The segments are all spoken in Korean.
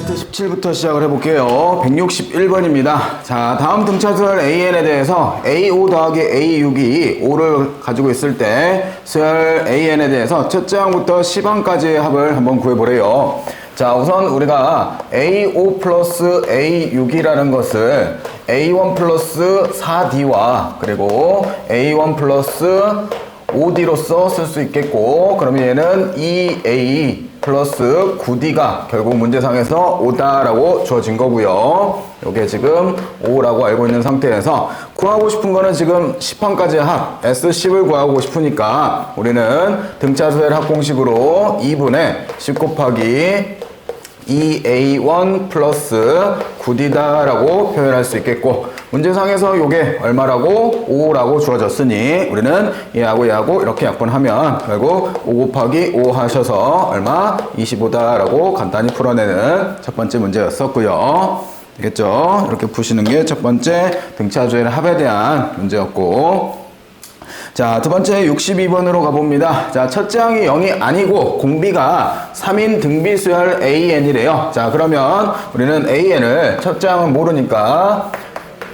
파트 17부터 시작을 해볼게요. 161번입니다. 자, 다음 등차수열 AN에 대해서 A5 더하기 A6이 5를 가지고 있을 때 수열 AN에 대해서 첫째 항부터 10항까지의 합을 한번 구해보래요. 자, 우선 우리가 A5 플러스 A6이라는 것을 A1 플러스 4D와 그리고 A1 플러스 5D로서 쓸 수 있겠고, 그러면 얘는 2A 플러스 9D가 결국 문제상에서 5다라고 주어진 거고요. 요게 지금 5라고 알고 있는 상태에서 구하고 싶은 거는 지금 10항까지의 합 S10을 구하고 싶으니까 우리는 등차수열 합공식으로 2분의 10 곱하기 2A1 플러스 9D다라고 표현할 수 있겠고, 문제상에서 요게 얼마라고? 5라고 주어졌으니 우리는 얘하고 이렇게 약분하면 결국 5 곱하기 5 하셔서 얼마? 25다라고 간단히 풀어내는 첫 번째 문제였었고요. 알겠죠? 이렇게 푸시는 게 첫 번째 등차수열 합에 대한 문제였고, 자, 두 번째 62번으로 가봅니다. 자, 첫째 항이 0이 아니고 공비가 3인 등비수열 AN이래요. 자, 그러면 우리는 AN을 첫째 항은 모르니까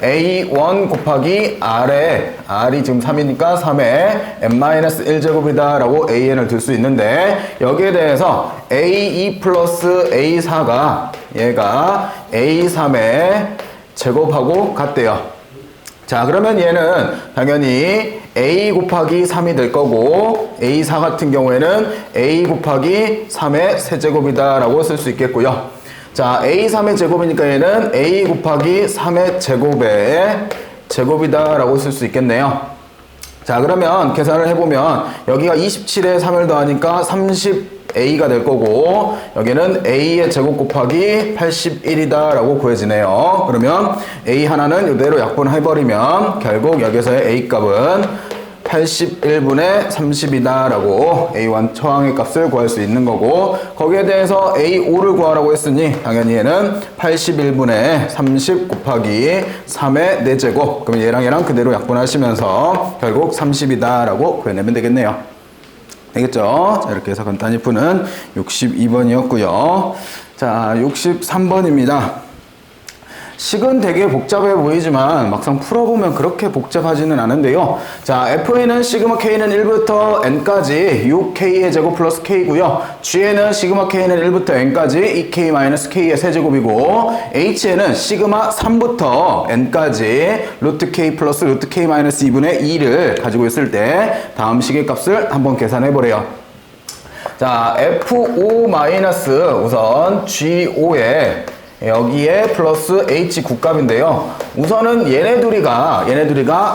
A1 곱하기 R에 R이 지금 3이니까 3에 n-1제곱이다 라고 AN을 들 수 있는데, 여기에 대해서 A2 플러스 A4가 얘가 A3의 제곱하고 같대요. 자, 그러면 얘는 당연히 A 곱하기 3이 될 거고, A4 같은 경우에는 A 곱하기 3의 세제곱이다 라고 쓸 수 있겠고요. 자, A3의 제곱이니까 얘는 A 곱하기 3의 제곱의 제곱이다 라고 쓸 수 있겠네요. 자, 그러면 계산을 해보면 여기가 27에 3을 더하니까 30A가 될 거고, 여기는 A의 제곱 곱하기 81이다 라고 구해지네요. 그러면 A 하나는 이대로 약분해버리면 결국 여기서의 A 값은 81분의 30이다 라고 A1 처항의 값을 구할 수 있는 거고, 거기에 대해서 A5를 구하라고 했으니 당연히 얘는 81분의 30 곱하기 3의 4제곱, 그럼 얘랑 그대로 약분하시면서 결국 30이다 라고 구해내면 되겠네요. 되겠죠? 자, 이렇게 해서 간단히 푸는 62번이었고요. 자, 63번입니다. 식은 되게 복잡해 보이지만 막상 풀어보면 그렇게 복잡하지는 않은데요. 자, FA는 시그마 K는 1부터 N까지 6K의 제곱 플러스 K고요. G에는 시그마 K는 1부터 N까지 2K 마이너스 K의 세제곱이고, H에는 시그마 3부터 N까지 루트 K 플러스 루트 K 마이너스 2분의 2를 가지고 있을 때 다음 식의 값을 한번 계산해보래요. 자, F5 마이너스 우선 G5에 여기에 플러스 H 국값인데요. 우선은 얘네 둘이가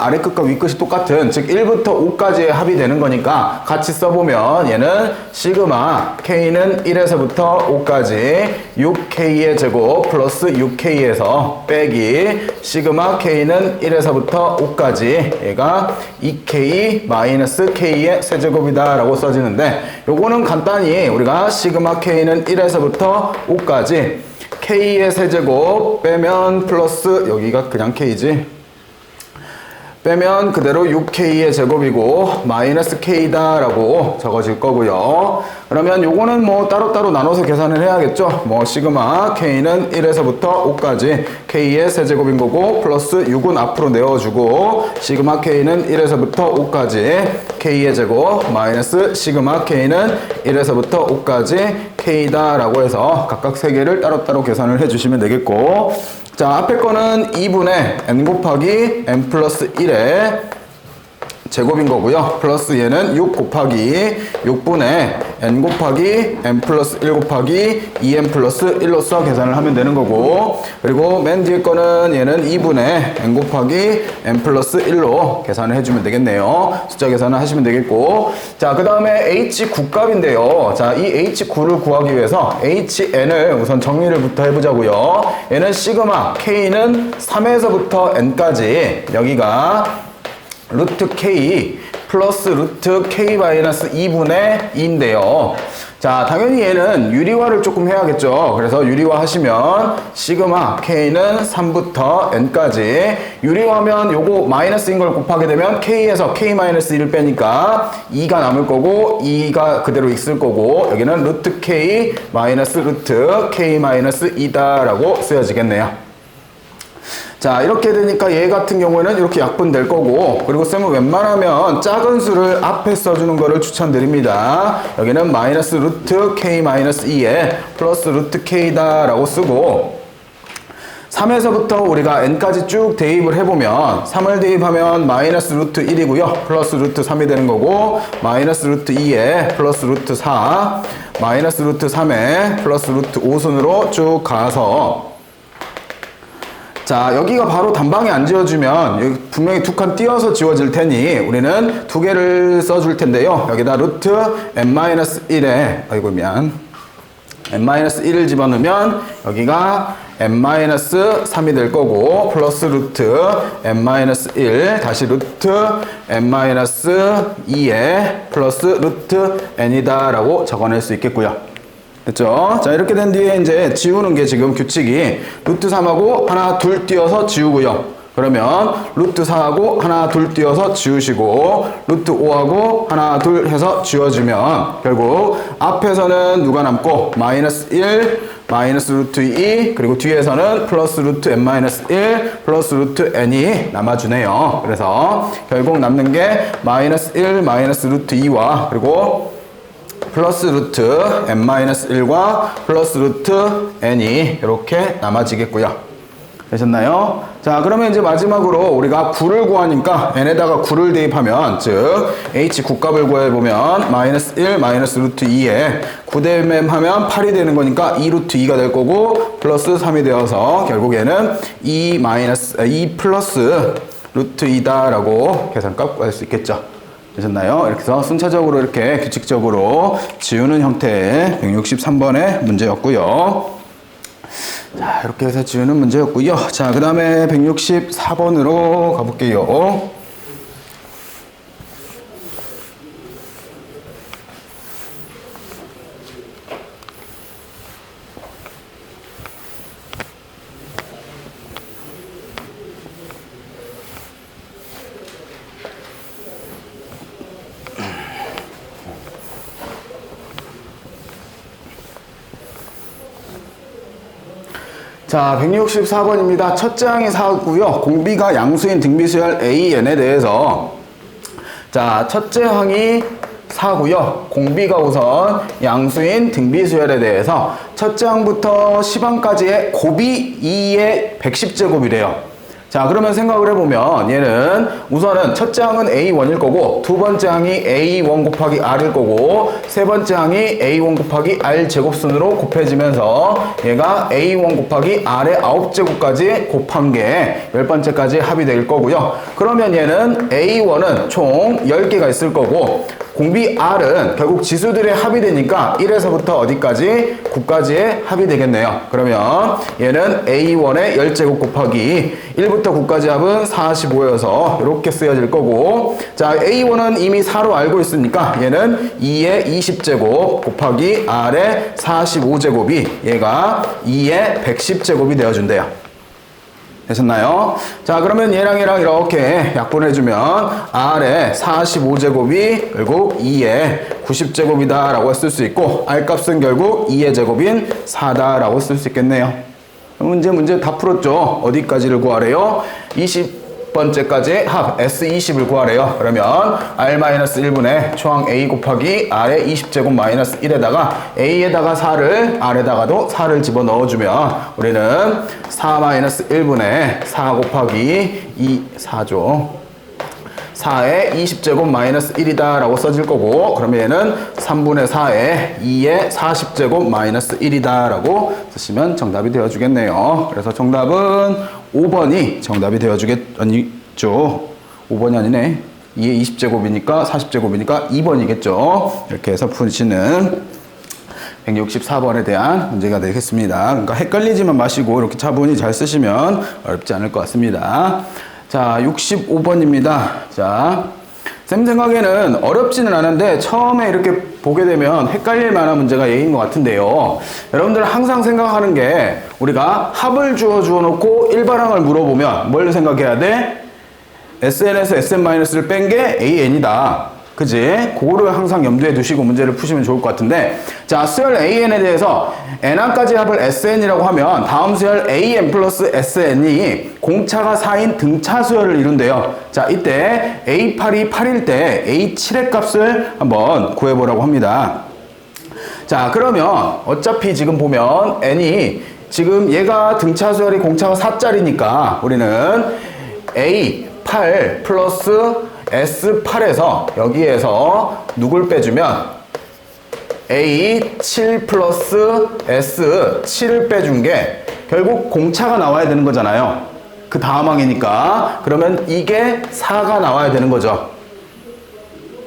아래 끝과 위 끝이 똑같은, 즉 1부터 5까지의 합이 되는 거니까 같이 써보면 얘는 시그마 K는 1에서부터 5까지 6K의 제곱 플러스 6K에서 빼기 시그마 K는 1에서부터 5까지 얘가 2K 마이너스 K의 세제곱이다 라고 써지는데, 요거는 간단히 우리가 시그마 K는 1에서부터 5까지 K의 세제곱 빼면 플러스 여기가 그냥 K지, 빼면 그대로 6K의 제곱이고 마이너스 K다 라고 적어질 거고요. 그러면 요거는 뭐 따로따로 나눠서 계산을 해야겠죠. 뭐 시그마 K는 1에서부터 5까지 K의 세제곱인 거고, 플러스 6은 앞으로 내어주고 시그마 K는 1에서부터 5까지 K의 제곱 마이너스 시그마 K는 1에서부터 5까지 K다 라고 해서 각각 3개를 따로따로 계산을 해주시면 되겠고, 자, 앞에 거는 2분의 n 곱하기 n 플러스 1의 제곱인 거고요. 플러스 얘는 6 곱하기 6분의 n 곱하기 n 플러스 1 곱하기 2n 플러스 1로서 계산을 하면 되는 거고, 그리고 맨 뒤에 거는 얘는 2분의 n 곱하기 n 플러스 1로 계산을 해주면 되겠네요. 숫자 계산을 하시면 되겠고, 자, 그 다음에 h9값인데요. 자, 이 h9를 구하기 위해서 hn을 우선 정리를부터 해보자고요. 얘는 시그마 k는 3에서부터 n까지 여기가 루트 K 플러스 루트 k-2분의 2인데요. 자, 당연히 얘는 유리화를 조금 해야겠죠. 그래서 유리화 하시면 시그마 k는 3부터 n까지 유리화하면 요거 마이너스인 걸 곱하게 되면 k에서 k-1을 빼니까 2가 남을 거고 2가 그대로 있을 거고 여기는 루트 k 마이너스 루트 k-2다 라고 쓰여지겠네요. 자, 이렇게 되니까 얘 같은 경우에는 이렇게 약분될 거고, 그리고 쌤은 웬만하면 작은 수를 앞에 써주는 거를 추천드립니다. 여기는 마이너스 루트 k-2에 플러스 루트 k다 라고 쓰고, 3에서부터 우리가 n까지 쭉 대입을 해보면 3을 대입하면 마이너스 루트 1이고요. 플러스 루트 3이 되는 거고, 마이너스 루트 2에 플러스 루트 4, 마이너스 루트 3에 플러스 루트 5순으로 쭉 가서 자, 여기가 바로 단방에 안 지워주면 여기 분명히 두 칸 띄어서 지워질 테니 우리는 두 개를 써줄 텐데요. 여기다 루트 n-1에 아이고 미안 n-1을 집어넣으면 여기가 n-3이 될 거고 플러스 루트 n-1 다시 루트 n-2에 플러스 루트 n이다 라고 적어낼 수 있겠고요. 됐죠? 자, 이렇게 된 뒤에 이제 지우는 게 지금 규칙이 루트 3하고 하나 둘 띄어서 지우고요. 그러면 루트 4하고 하나 둘 띄어서 지우시고 루트 5하고 하나 둘 해서 지워주면 결국 앞에서는 누가 남고 마이너스 1 마이너스 루트 2 그리고 뒤에서는 플러스 루트 n-1 플러스 루트 n이 남아주네요. 그래서 결국 남는 게 마이너스 1 마이너스 루트 2와 그리고 플러스 루트 n-1과 플러스 루트 n이 이렇게 남아지겠고요. 되셨나요? 자, 그러면 이제 마지막으로 우리가 9를 구하니까 n에다가 9를 대입하면 즉 h 9값을 구해보면 마이너스 1 마이너스 루트 2에 9 대입하면 8이 되는 거니까 2 루트 2가 될 거고 플러스 3이 되어서 결국에는 2 플러스 루트 2다 라고 계산값 구할 수 있겠죠. 되셨나요? 이렇게 해서 순차적으로 이렇게 규칙적으로 지우는 형태의 163번의 문제였고요. 자, 이렇게 해서 지우는 문제였고요. 자, 그 다음에 164번으로 가볼게요. 자, 164번입니다. 첫째 항이 4고요. 공비가 양수인 등비수열 AN에 대해서 자, 첫째 항이 4고요. 공비가 우선 양수인 등비수열에 대해서 첫째 항부터 10항까지의 곱이 2의 110제곱이래요. 자, 그러면 생각을 해보면 얘는 우선은 첫째 항은 A1일 거고 두 번째 항이 A1 곱하기 R일 거고 세 번째 항이 A1 곱하기 R 제곱순으로 곱해지면서 얘가 A1 곱하기 R의 9제곱까지 곱한 게 10번째까지 합이 될 거고요. 그러면 얘는 A1은 총 10개가 있을 거고 공비 R은 결국 지수들의 합이 되니까 1에서부터 어디까지? 9까지의 합이 되겠네요. 그러면 얘는 A1의 10제곱 곱하기 1부터 9까지 합은 45여서 이렇게 쓰여질 거고 자, A1은 이미 4로 알고 있으니까 얘는 2의 20제곱 곱하기 R의 45제곱이 얘가 2의 110제곱이 되어준대요. 되셨나요? 자, 그러면 얘랑 이렇게 약분해주면 R의 45제곱이 결국 2의 90제곱이다 라고 쓸 수 있고 R 값은 결국 2의 제곱인 4다 라고 쓸 수 있겠네요. 문제 다 풀었죠? 어디까지를 구하래요? 20번째까지 합 S20을 구하래요. 그러면 R-1분의 초항 A 곱하기 R의 20제곱 마이너스 1에다가 A에다가 4를 R에다가도 4를 집어넣어주면 우리는 4-1분의 4 곱하기 4죠. 4의 20제곱 마이너스 1이다 라고 써질 거고 그러면 얘는 3분의 4에 2의 40제곱 마이너스 1이다 라고 쓰시면 정답이 되어주겠네요. 그래서 정답은 5번이 정답이 되어주겠죠. 5번이 아니네. 2의 20제곱이니까 40제곱이니까 2번이겠죠. 이렇게 해서 푸시는 164번에 대한 문제가 되겠습니다. 그러니까 헷갈리지만 마시고 이렇게 차분히 잘 쓰시면 어렵지 않을 것 같습니다. 자, 65번입니다. 자, 쌤 생각에는 어렵지는 않은데 처음에 이렇게 보게 되면 헷갈릴 만한 문제가 얘인 것 같은데요. 여러분들 항상 생각하는 게 우리가 합을 주어 놓고 일반항을 물어보면 뭘 생각해야 돼? SN에서 SN-를 뺀 게 AN이다. 그지? 그거를 항상 염두에 두시고 문제를 푸시면 좋을 것 같은데, 자, 수열 AN에 대해서 N항까지 합을 SN이라고 하면 다음 수열 AN 플러스 SN이 공차가 4인 등차 수열을 이룬대요. 자, 이때 A8이 8일 때 A7의 값을 한번 구해보라고 합니다. 자, 그러면 어차피 지금 보면 N이 지금 얘가 등차 수열이 공차가 4짜리니까 우리는 A8 플러스 S8에서 여기에서 누굴 빼주면 A7 플러스 S7을 빼준 게 결국 공차가 나와야 되는 거잖아요. 그 다음 항이니까. 그러면 이게 4가 나와야 되는 거죠.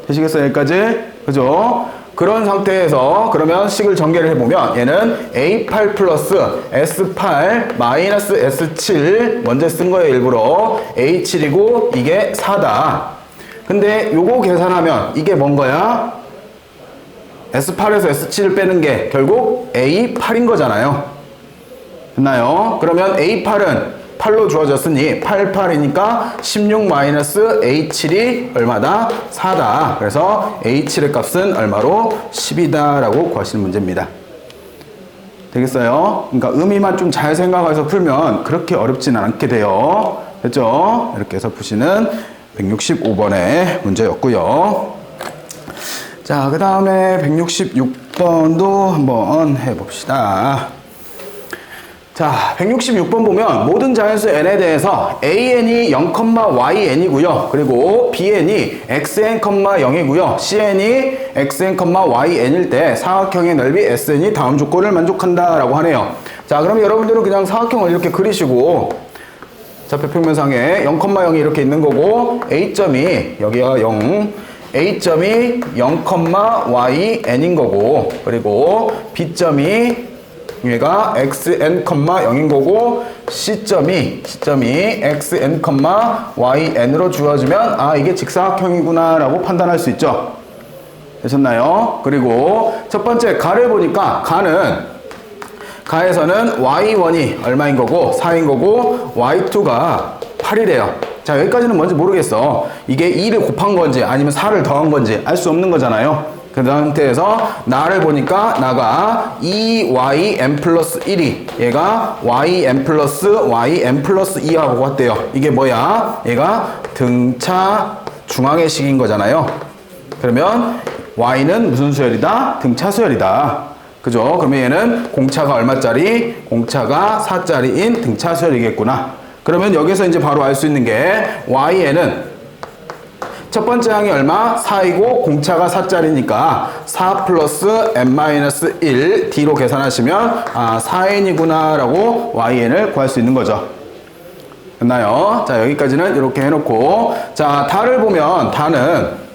되시겠어요? 여기까지? 그죠? 그런 상태에서 그러면 식을 전개를 해보면 얘는 A8 플러스 S8 마이너스 S7 먼저 쓴 거예요. 일부러 A7이고 이게 4다. 근데 요거 계산하면 이게 뭔 거야? S8에서 S7을 빼는 게 결국 A8인 거잖아요. 됐나요? 그러면 A8은 8로 주어졌으니 8, 8이니까 16 마이너스 A7이 얼마다? 4다. 그래서 A7의 값은 얼마로? 10이다 라고 구하시는 문제입니다. 되겠어요? 그러니까 의미만 좀 잘 생각해서 풀면 그렇게 어렵지는 않게 돼요. 됐죠? 이렇게 해서 푸시는 165번의 문제였고요. 자, 그 다음에 166번도 한번 해봅시다. 자, 166번 보면 모든 자연수 n에 대해서 an이 0,yn이고요. 그리고 bn이 xn, 0이고요. cn이 xn, yn일 때 사각형의 넓이 sn이 다음 조건을 만족한다 라고 하네요. 자, 그럼 여러분들은 그냥 사각형을 이렇게 그리시고 좌표평면상에 0,0이 이렇게 있는 거고 A점이 여기가 0, A점이 0,yn인 거고, 그리고 B점이 얘가 xn, 0인 거고 C점이 xn, yn으로 주어지면 아 이게 직사각형이구나 라고 판단할 수 있죠. 되셨나요? 그리고 첫 번째 가를 보니까 가에서는 y1이 얼마인 거고 4인 거고 y2가 8이래요. 자, 여기까지는 뭔지 모르겠어. 이게 2를 곱한 건지 아니면 4를 더한 건지 알 수 없는 거잖아요. 그 상태에서 나를 보니까 나가 2yn 플러스 1이 얘가 yn 플러스 2하고 같대요. 이게 뭐야? 얘가 등차 중앙의 식인 거잖아요. 그러면 y는 무슨 수열이다? 등차 수열이다. 그죠? 그러면 얘는 공차가 얼마짜리? 공차가 4짜리인 등차 수열이겠구나. 그러면 여기서 이제 바로 알 수 있는 게 YN은 첫 번째 항이 얼마? 4이고 공차가 4짜리니까 4 플러스 n-1 D로 계산하시면 아 4n이구나 라고 YN을 구할 수 있는 거죠. 됐나요? 자, 여기까지는 이렇게 해놓고 자, 다를 보면 다는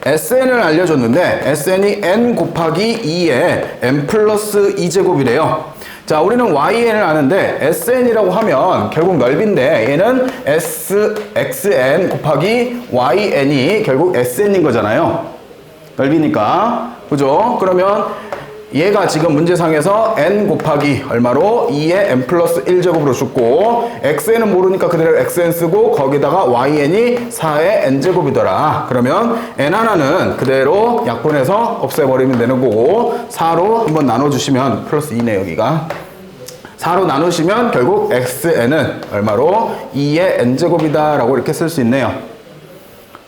SN을 알려줬는데 SN이 n 곱하기 2에 n 플러스 2제곱이래요. 자, 우리는 YN을 아는데 SN이라고 하면 결국 넓이인데 얘는 XN 곱하기 YN이 결국 SN인 거잖아요. 넓이니까. 그죠? 그러면 얘가 지금 문제상에서 n 곱하기 얼마로? 2에 n 플러스 1제곱으로 줬고 xn은 모르니까 그대로 xn 쓰고 거기다가 yn이 4의 n제곱이더라. 그러면 n 하나는 그대로 약분해서 없애버리면 되는 거고 4로 한번 나눠주시면 플러스 2네 여기가. 4로 나누시면 결국 xn은 얼마로? 2의 n제곱이다 라고 이렇게 쓸 수 있네요.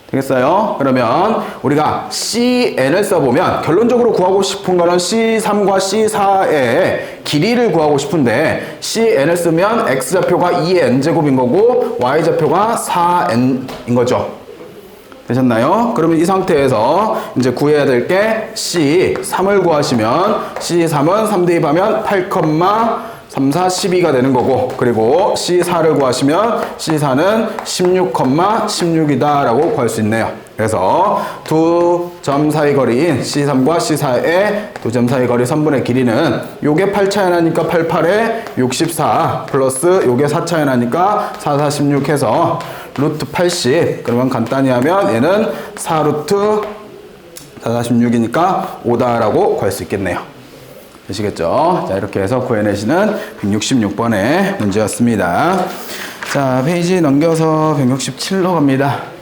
되겠어요? 그러면 우리가 CN을 써보면 결론적으로 구하고 싶은 거는 C3과 C4의 길이를 구하고 싶은데 CN을 쓰면 X좌표가 2의 N제곱인 거고 Y좌표가 4N인 거죠. 되셨나요? 그러면 이 상태에서 이제 구해야 될 게 C3을 구하시면 C3은 3 대입하면 8, 3, 4, 12가 되는 거고 그리고 C4를 구하시면 C4는 16, 16이다 라고 구할 수 있네요. 그래서 두 점 사이 거리인 C3과 C4의 두 점 사이 거리 선분의 길이는 요게 8 차이 나니까 8, 8에 64 플러스 요게 4 차이 나니까 4, 4, 16 해서 루트 80. 그러면 간단히 하면 얘는 4 루트 46이니까 5다라고 구할 수 있겠네요. 되시겠죠? 자, 이렇게 해서 구해내시는 166번의 문제였습니다. 자, 페이지 넘겨서 167로 갑니다.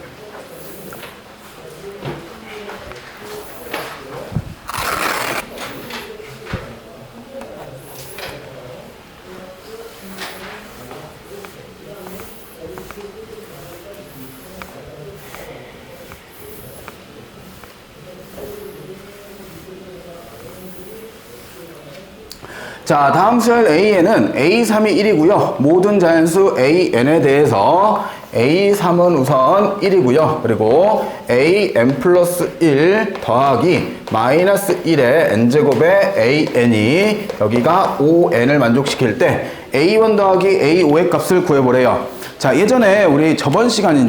자, 다음 수열 A에는 A3이 1이고요. 모든 자연수 AN에 대해서 A3은 우선 1이고요. 그리고 AN 플러스 1 더하기 마이너스 1의 n제곱의 AN이 여기가 5n을 만족시킬 때 A1 더하기 A5의 값을 구해보래요. 자, 예전에 우리 저번 시간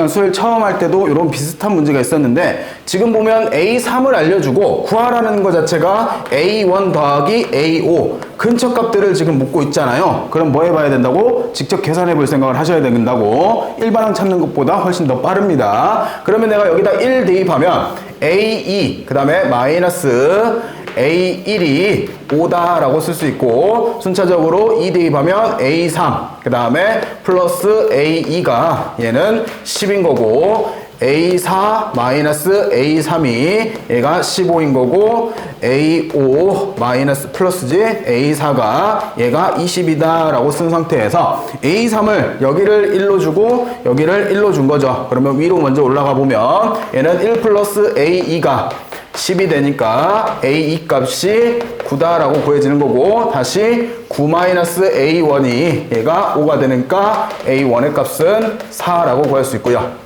수열 처음 할 때도 이런 비슷한 문제가 있었는데 지금 보면 A3을 알려주고 구하라는 것 자체가 A1 더하기 A5 근처 값들을 지금 묻고 있잖아요. 그럼 뭐 해봐야 된다고? 직접 계산해 볼 생각을 하셔야 된다고. 일반항 찾는 것보다 훨씬 더 빠릅니다. 그러면 내가 여기다 1 대입하면 A2 그 다음에 마이너스 A1이 5다라고 쓸 수 있고 순차적으로 2 대입하면 A3 그 다음에 플러스 A2가 얘는 10인 거고 A4 마이너스 A3이 얘가 15인 거고 A5 마이너스 플러스지 A4가 얘가 20이다 라고 쓴 상태에서 A3을 여기를 1로 주고 여기를 1로 준 거죠. 그러면 위로 먼저 올라가 보면 얘는 1 플러스 A2가 10이 되니까 A2 값이 9다라고 구해지는 거고 다시 9-A1이 얘가 5가 되니까 A1의 값은 4라고 구할 수 있고요.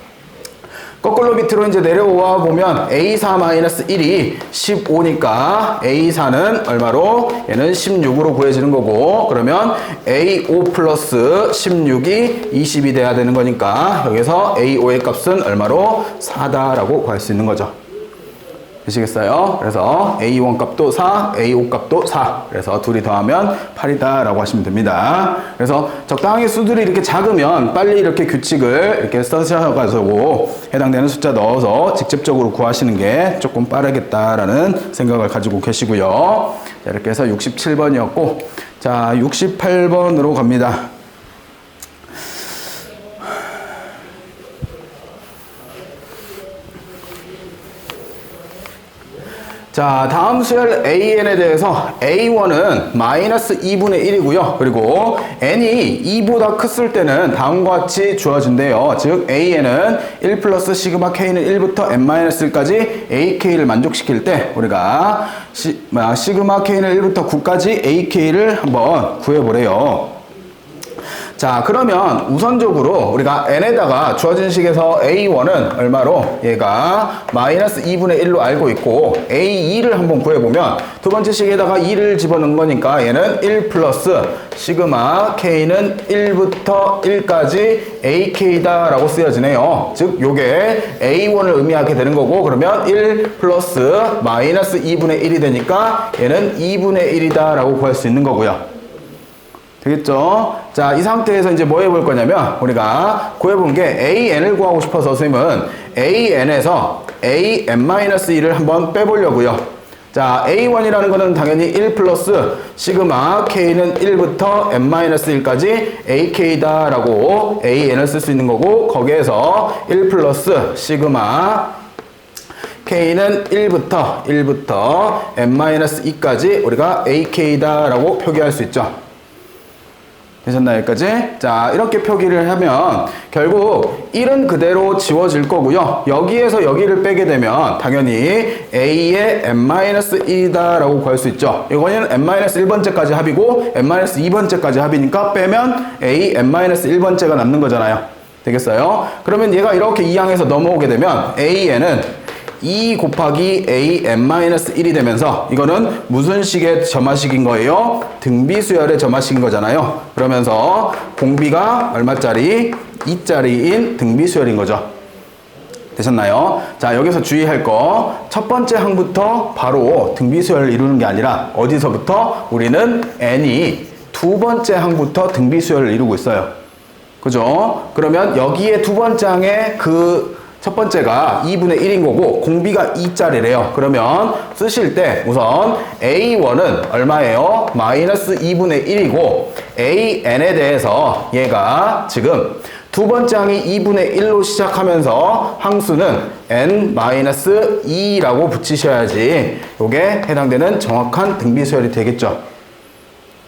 거꾸로 밑으로 이제 내려와 보면 A4-1이 15니까 A4는 얼마로? 얘는 16으로 구해지는 거고 그러면 A5 플러스 16이 20이 돼야 되는 거니까 여기서 A5의 값은 얼마로? 4다라고 구할 수 있는 거죠. 되시겠어요? 그래서 A1 값도 4, A5 값도 4. 그래서 둘이 더하면 8이다 라고 하시면 됩니다. 그래서 적당히 수들이 이렇게 작으면 빨리 이렇게 규칙을 이렇게 써셔가지고 해당되는 숫자 넣어서 직접적으로 구하시는 게 조금 빠르겠다라는 생각을 가지고 계시고요. 자, 이렇게 해서 67번이었고, 자, 68번으로 갑니다. 자, 다음 수열 AN에 대해서 A1은 마이너스 2분의 1이고요. 그리고 N이 2보다 컸을 때는 다음과 같이 주어진대요. 즉, AN은 1 플러스 시그마 K는 1부터 N-1까지 AK를 만족시킬 때 우리가 시그마 K는 1부터 9까지 AK를 한번 구해보래요. 자, 그러면 우선적으로 우리가 n에다가 주어진 식에서 a1은 얼마로? 얘가 마이너스 2분의 1로 알고 있고 a2를 한번 구해보면 두 번째 식에다가 2를 집어넣은 거니까 얘는 1 플러스 시그마 k는 1부터 1까지 ak다 라고 쓰여지네요. 즉 요게 a1을 의미하게 되는 거고 그러면 1 플러스 마이너스 2분의 1이 되니까 얘는 2분의 1이다 라고 구할 수 있는 거고요. 되겠죠? 자, 이 상태에서 이제 뭐 해볼 거냐면 우리가 구해본 게 AN을 구하고 싶어서 선생님은 AN에서 AN-1을 한번 빼보려고요. 자, A1이라는 거는 당연히 1 플러스 시그마 K는 1부터 N-1까지 AK다 라고 AN을 쓸 수 있는 거고 거기에서 1 플러스 시그마 K는 1부터 N-2까지 우리가 AK다 라고 표기할 수 있죠. 되셨나요? 여기까지? 자, 이렇게 표기를 하면 결국 1은 그대로 지워질 거고요. 여기에서 여기를 빼게 되면 당연히 A의 N-1이다 라고 구할 수 있죠. 이거는 N-1번째까지 합이고 N-2번째까지 합이니까 빼면 A N-1번째가 남는 거잖아요. 되겠어요? 그러면 얘가 이렇게 이 항에서 넘어오게 되면 AN은 2 곱하기 AN-1이 되면서 이거는 무슨 식의 점화식인 거예요? 등비수열의 점화식인 거잖아요. 그러면서 공비가 얼마짜리? 2짜리인 등비수열인 거죠. 되셨나요? 자, 여기서 주의할 거 첫 번째 항부터 바로 등비수열을 이루는 게 아니라 어디서부터? 우리는 n이 두 번째 항부터 등비수열을 이루고 있어요. 그죠? 그러면 여기에 두 번장에 그 첫 번째가 2분의 1인 거고 공비가 2짜리래요. 그러면 쓰실 때 우선 A1은 얼마예요? 마이너스 2분의 1이고 AN에 대해서 얘가 지금 두 번장이 2분의 1로 시작하면서 항수는 n-2라고 붙이셔야지 요게 해당되는 정확한 등비수열이 되겠죠.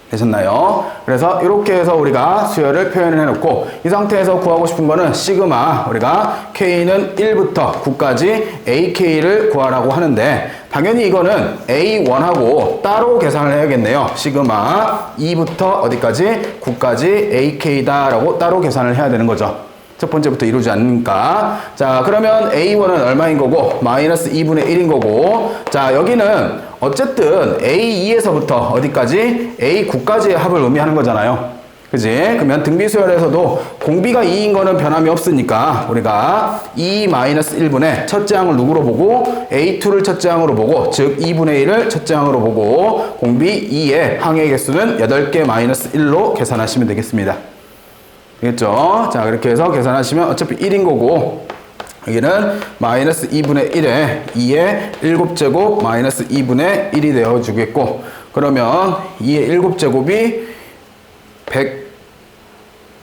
되셨나요? 그래서 이렇게 해서 우리가 수열을 표현을 해놓고 이 상태에서 구하고 싶은 거는 시그마 우리가 K는 1부터 9까지 AK를 구하라고 하는데 당연히 이거는 A1하고 따로 계산을 해야겠네요. 시그마 2부터 어디까지? 9까지 AK다 라고 따로 계산을 해야 되는 거죠. 첫 번째부터 이루지 않으니까. 자, 그러면 A1은 얼마인 거고 마이너스 2분의 1인 거고 자, 여기는 어쨌든 A2에서부터 어디까지? A9까지의 합을 의미하는 거잖아요. 그지? 그러면 등비수열에서도 공비가 2인 거는 변함이 없으니까 우리가 2-1분의 첫째 항을 누구로 보고 A2를 첫째 항으로 보고 즉 2분의 1을 첫째 항으로 보고 공비 2의 항의 개수는 8개 마이너스 1로 계산하시면 되겠습니다. 되겠죠? 자, 그렇게 해서 계산하시면 어차피 1인 거고 여기는 마이너스 2분의 1에 2의 7제곱 마이너스 2분의 1이 되어주겠고 그러면 2의 7제곱이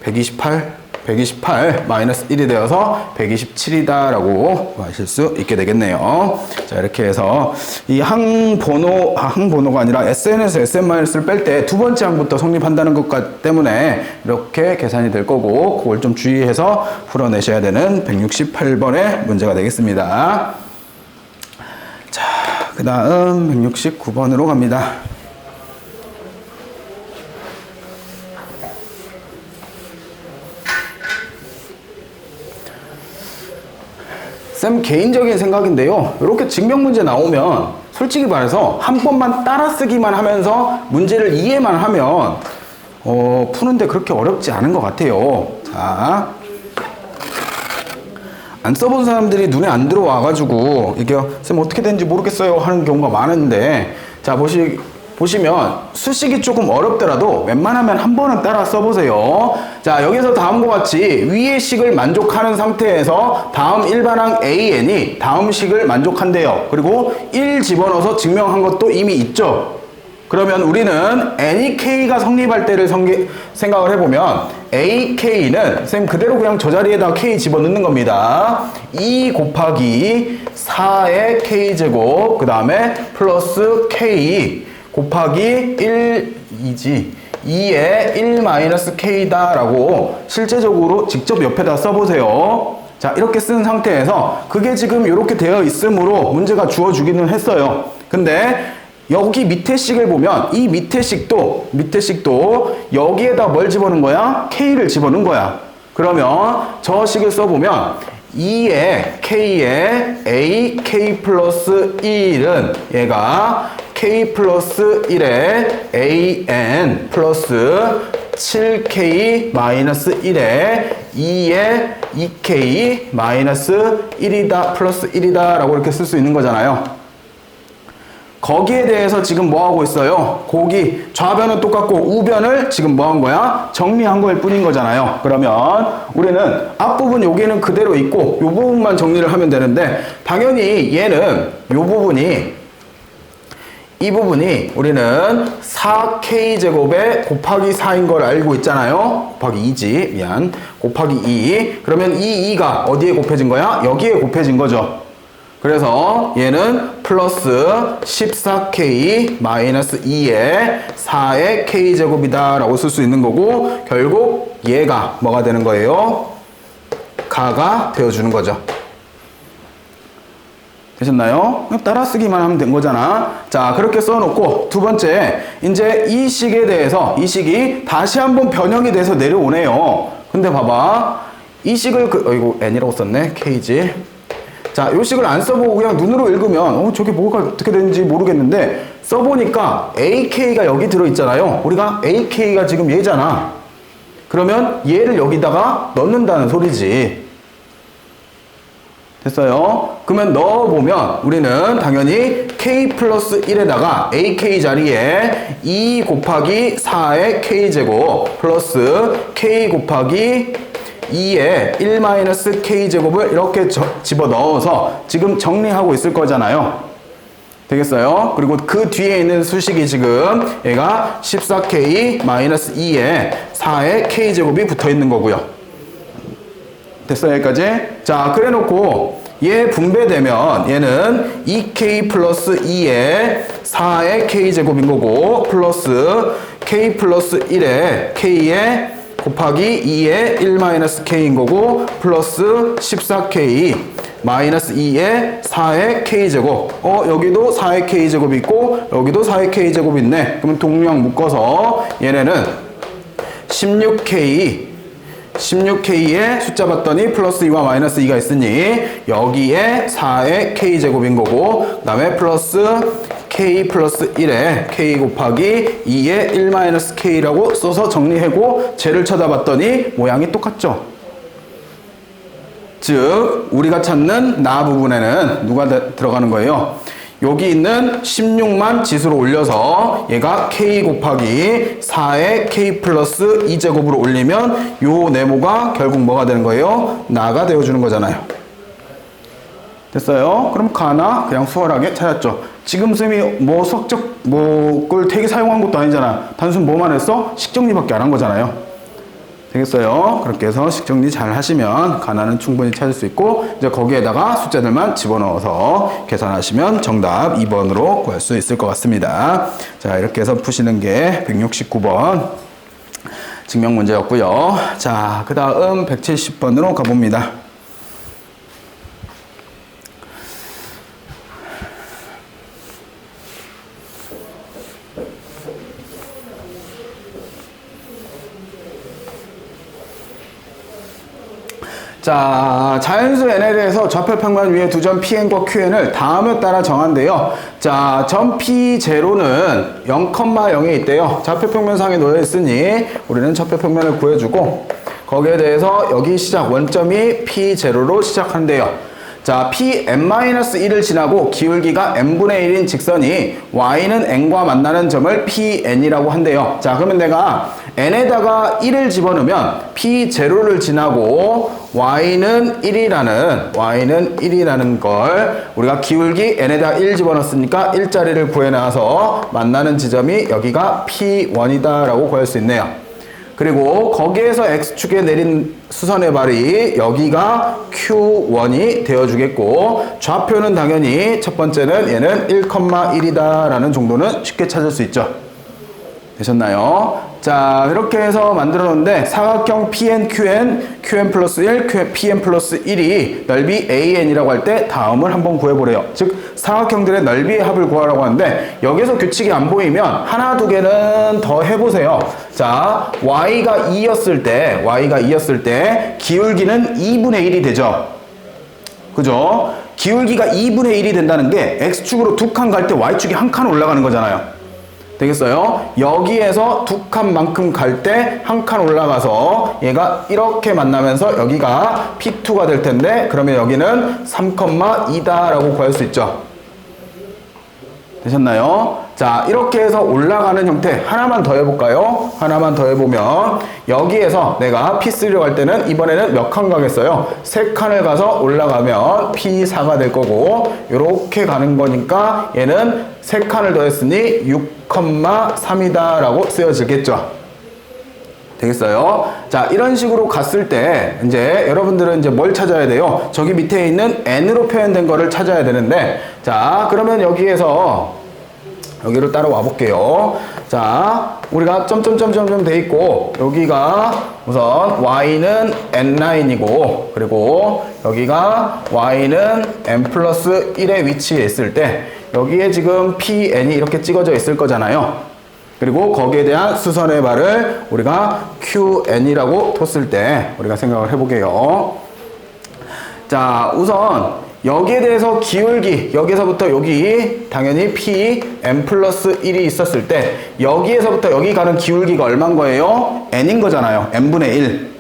128 마이너스 1이 되어서 127이다 라고 하실 수 있게 되겠네요. 자, 이렇게 해서 이 항번호가 아니라 SN에서 SN-를 뺄 때 두 번째 항부터 성립한다는 것 때문에 이렇게 계산이 될 거고 그걸 좀 주의해서 풀어내셔야 되는 168번의 문제가 되겠습니다. 자, 그 다음 169번으로 갑니다. 쌤 개인적인 생각인데요. 이렇게 증명 문제 나오면 솔직히 말해서 한 번만 따라 쓰기만 하면서 문제를 이해만 하면 푸는데 그렇게 어렵지 않은 것 같아요. 자, 안 써본 사람들이 눈에 안 들어와가지고 이게 쌤 어떻게 되는지 모르겠어요 하는 경우가 많은데 자, 보시면 수식이 조금 어렵더라도 웬만하면 한 번은 따라 써보세요. 자, 여기서 다음과 같이 위의 식을 만족하는 상태에서 다음 일반항 AN이 다음 식을 만족한대요. 그리고 1 집어넣어서 증명한 것도 이미 있죠. 그러면 우리는 NEK가 성립할 때를 생각을 해보면 AK는 쌤 그대로 그냥 저 자리에다 K 집어넣는 겁니다. 2 곱하기 4의 K제곱 그 다음에 플러스 K 곱하기 1이지 2의 1-K다 라고 실제적으로 직접 옆에다 써보세요. 자, 이렇게 쓴 상태에서 그게 지금 이렇게 되어 있으므로 문제가 주어주기는 했어요. 근데 여기 밑에 식을 보면 이 밑에 식도 여기에다 뭘 집어넣은 거야? K를 집어넣은 거야. 그러면 저 식을 써보면 2의 K의 A, K 플러스 1은 얘가 K 플러스 1에 AN 플러스 7K 마이너스 1에 2에 2K 마이너스 1이다 플러스 1이다 라고 이렇게 쓸 수 있는 거잖아요. 거기에 대해서 지금 뭐 하고 있어요? 거기 좌변은 똑같고 우변을 지금 뭐 한 거야? 정리한 거일 뿐인 거잖아요. 그러면 우리는 앞부분 여기는 그대로 있고 이 부분만 정리를 하면 되는데 당연히 얘는 이 부분이 우리는 4K제곱에 곱하기 4인 걸 알고 있잖아요. 곱하기 2지. 미안. 곱하기 2. 그러면 이 2가 어디에 곱해진 거야? 여기에 곱해진 거죠. 그래서 얘는 플러스 14K 마이너스 2에 4의 K제곱이다 라고 쓸 수 있는 거고 결국 얘가 뭐가 되는 거예요? 가가 되어주는 거죠. 되셨나요? 따라 쓰기만 하면 된 거잖아. 자, 그렇게 써놓고 두 번째 이제 이 식에 대해서 이 식이 다시 한번 변형이 돼서 내려오네요. 근데 봐봐 이 식을 이거 N이라고 썼네. K지. 자, 이 식을 안 써보고 그냥 눈으로 읽으면 저게 뭐가 어떻게 되는지 모르겠는데 써보니까 AK가 여기 들어있잖아요. 우리가 AK가 지금 얘잖아. 그러면 얘를 여기다가 넣는다는 소리지. 됐어요? 그러면 넣어보면 우리는 당연히 k 플러스 1에다가 ak 자리에 2 곱하기 4의 k제곱 플러스 k 곱하기 2의 1 마이너스 k제곱을 이렇게 집어넣어서 지금 정리하고 있을 거잖아요. 되겠어요? 그리고 그 뒤에 있는 수식이 지금 얘가 14k 마이너스 2에 4의 k제곱이 붙어 있는 거고요. 됐어요? 여기까지? 자, 그래 놓고 얘 분배되면 얘는 2k 플러스 2에 4의 k제곱인 거고 플러스 k 플러스 1에 k에 곱하기 2에 1 마이너스 k인 거고 플러스 14k 마이너스 2에 4의 k제곱. 여기도 4의 k제곱이 있고 여기도 4의 k제곱이 있네. 그러면 동량 묶어서 얘네는 16k에 숫자 봤더니 플러스 2와 마이너스 2가 있으니 여기에 4의 k제곱인 거고 그 다음에 플러스 k 플러스 1에 k 곱하기 2에 1 마이너스 k라고 써서 정리하고 쟤를 찾아봤더니 모양이 똑같죠. 즉 우리가 찾는 나 부분에는 누가 들어가는 거예요? 여기 있는 16만 지수로 올려서 얘가 k 곱하기 4의 k 플러스 2제곱으로 올리면 요 네모가 결국 뭐가 되는 거예요? 나가 되어주는 거잖아요. 됐어요? 그럼 가나? 그냥 수월하게 찾았죠. 지금 쌤이 뭐 수학적 그걸 되게 사용한 것도 아니잖아. 단순 뭐만 했어? 식정리밖에 안 한 거잖아요. 되겠어요? 그렇게 해서 식정리 잘 하시면 가나는 충분히 찾을 수 있고 이제 거기에다가 숫자들만 집어넣어서 계산하시면 정답 2번으로 구할 수 있을 것 같습니다. 자, 이렇게 해서 푸시는 게 169번 증명 문제였고요. 자, 그 다음 170번으로 가봅니다. 자, 자연수 n에 대해서 좌표평면 위에 두 점 pn과 qn을 다음에 따라 정한대요. 자, 점 p0는 0,0에 있대요. 좌표평면상에 놓여 있으니 우리는 좌표평면을 구해주고 거기에 대해서 여기 시작 원점이 p0로 시작한대요. 자, pn-1을 지나고 기울기가 n분의 1인 직선이 y는 n과 만나는 점을 pn이라고 한대요. 자, 그러면 내가 n에다가 1을 집어넣으면 p0를 지나고 y는 1이라는 걸 우리가 기울기 n에다 1 집어넣었으니까 1자리를 구해놔서 만나는 지점이 여기가 p1이다 라고 구할 수 있네요. 그리고 거기에서 x축에 내린 수선의 발이 여기가 q1이 되어주겠고 좌표는 당연히 첫 번째는 얘는 1,1이다 라는 정도는 쉽게 찾을 수 있죠. 되셨나요? 자, 이렇게 해서 만들어놓는데 사각형 PN, QN 플러스 1, PN 플러스 1이 넓이 AN이라고 할 때 다음을 한번 구해보래요. 즉 사각형들의 넓이의 합을 구하라고 하는데 여기서 규칙이 안 보이면 하나 두 개는 더 해보세요. 자, Y가 2였을 때 기울기는 2분의 1이 되죠. 그죠? 기울기가 2분의 1이 된다는 게 X축으로 두 칸 갈 때 Y축이 한 칸 올라가는 거잖아요. 되겠어요? 여기에서 두 칸만큼 갈 때 한 칸 올라가서 얘가 이렇게 만나면서 여기가 P2가 될 텐데 그러면 여기는 3,2다 라고 구할 수 있죠. 되셨나요? 자, 이렇게 해서 올라가는 형태 하나만 더 해볼까요? 하나만 더 해보면 여기에서 내가 P3로 갈 때는 이번에는 몇 칸 가겠어요? 3칸을 가서 올라가면 P4가 될 거고 이렇게 가는 거니까 얘는 3칸을 더했으니 6,3이다 라고 쓰여지겠죠. 되겠어요? 자, 이런 식으로 갔을 때 이제 여러분들은 이제 뭘 찾아야 돼요? 저기 밑에 있는 n으로 표현된 거를 찾아야 되는데 자, 그러면 여기에서 여기로 따라와 볼게요. 자, 우리가 점점점점점 돼 있고 여기가 우선 y는 n9이고 그리고 여기가 y는 n 플러스 1의 위치에 있을 때 여기에 지금 pn이 이렇게 찍어져 있을 거잖아요. 그리고 거기에 대한 수선의 발을 우리가 QN이라고 뒀을 때 우리가 생각을 해보게요. 자, 우선 여기에 대해서 기울기 여기서부터 여기 당연히 PN 플러스 1이 있었을 때 여기에서부터 여기 가는 기울기가 얼마인 거예요? N인 거잖아요. N분의 1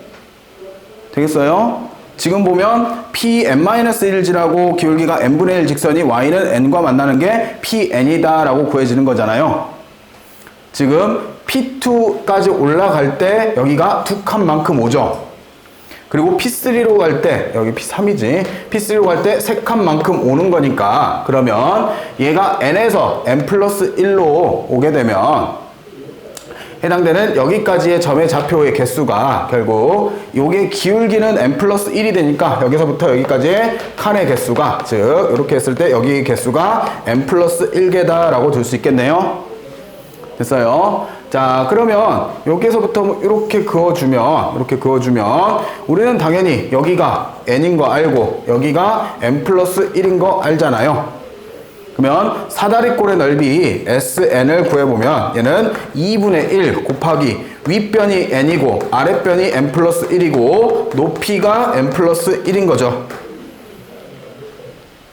되겠어요? 지금 보면 Pn-1지라고 기울기가 n분의 1 직선이 y는 n과 만나는 게 Pn이다 라고 구해지는 거잖아요. 지금 P2까지 올라갈 때 여기가 두 칸만큼 오죠. 그리고 P3로 갈 때, 여기 P3이지, P3로 갈 때 세 칸만큼 오는 거니까, 그러면 얘가 n에서 n 플러스 1로 오게 되면 해당되는 여기까지의 점의 좌표의 개수가 결국 요게 기울기는 n 플러스 1이 되니까 여기서부터 여기까지의 칸의 개수가, 즉 이렇게 했을 때 여기 개수가 n 플러스 1개다 라고 둘 수 있겠네요. 됐어요? 자, 그러면 여기서부터 이렇게 그어주면 우리는 당연히 여기가 n인 거 알고 여기가 n 플러스 1인 거 알잖아요. 그러면 사다리꼴의 넓이 SN을 구해보면 얘는 2분의 1 곱하기 윗변이 n이고 아랫변이 n 플러스 1이고 높이가 n 플러스 1인 거죠.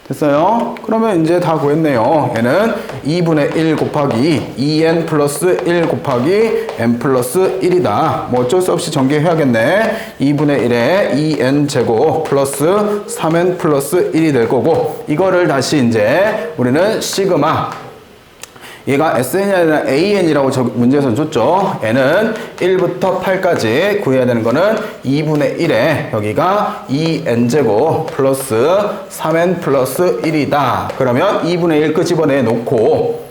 됐어요? 그러면 이제 다 구했네요. 얘는 2분의 1 곱하기 2n 플러스 1 곱하기 n 플러스 1이다. 뭐 어쩔 수 없이 전개해야겠네. 2분의 1에 2n 제곱 플러스 3n 플러스 1이 될 거고, 이거를 다시 이제 우리는 시그마, 얘가 SN이 아니라 AN이라고 문제에서 줬죠. n은 1부터 8까지 구해야 되는 거는 2분의 1에 여기가 2n제곱 플러스 3n 플러스 1이다. 그러면 2분의 1 끄집어내 놓고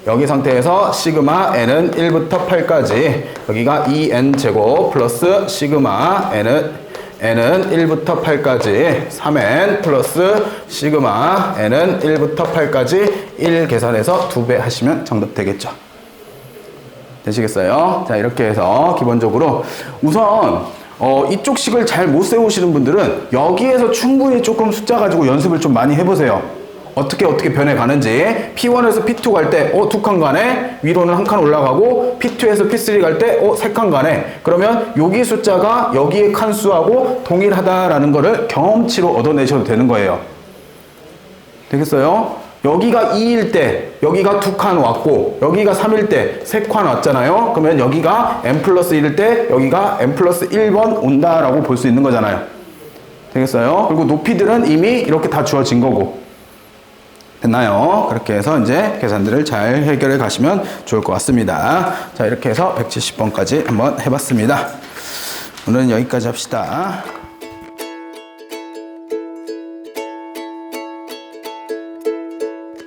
여기 상태에서 시그마 n은 1부터 8까지 여기가 2n제곱 플러스 시그마 n은 1부터 8까지 3n 플러스 시그마 n은 1부터 8까지 1 계산해서 2배 하시면 정답 되겠죠. 되시겠어요? 자, 이렇게 해서 기본적으로 우선 이쪽 식을 잘 못 세우시는 분들은 여기에서 충분히 조금 숫자 가지고 연습을 좀 많이 해보세요. 어떻게 변해가는지. P1에서 P2 갈 때 두 칸 가네? 위로는 한 칸 올라가고, P2에서 P3 갈 때 세 칸 가네? 그러면 여기 숫자가 여기의 칸수하고 동일하다라는 거를 경험치로 얻어내셔도 되는 거예요. 되겠어요? 여기가 2일 때 여기가 두 칸 왔고 여기가 3일 때 세 칸 왔잖아요. 그러면 여기가 n 플러스 1일 때 여기가 n 플러스 1번 온다라고 볼 수 있는 거잖아요. 되겠어요? 그리고 높이들은 이미 이렇게 다 주어진 거고. 됐나요? 그렇게 해서 이제 계산들을 잘 해결해 가시면 좋을 것 같습니다. 자, 이렇게 해서 170번까지 한번 해봤습니다. 오늘은 여기까지 합시다.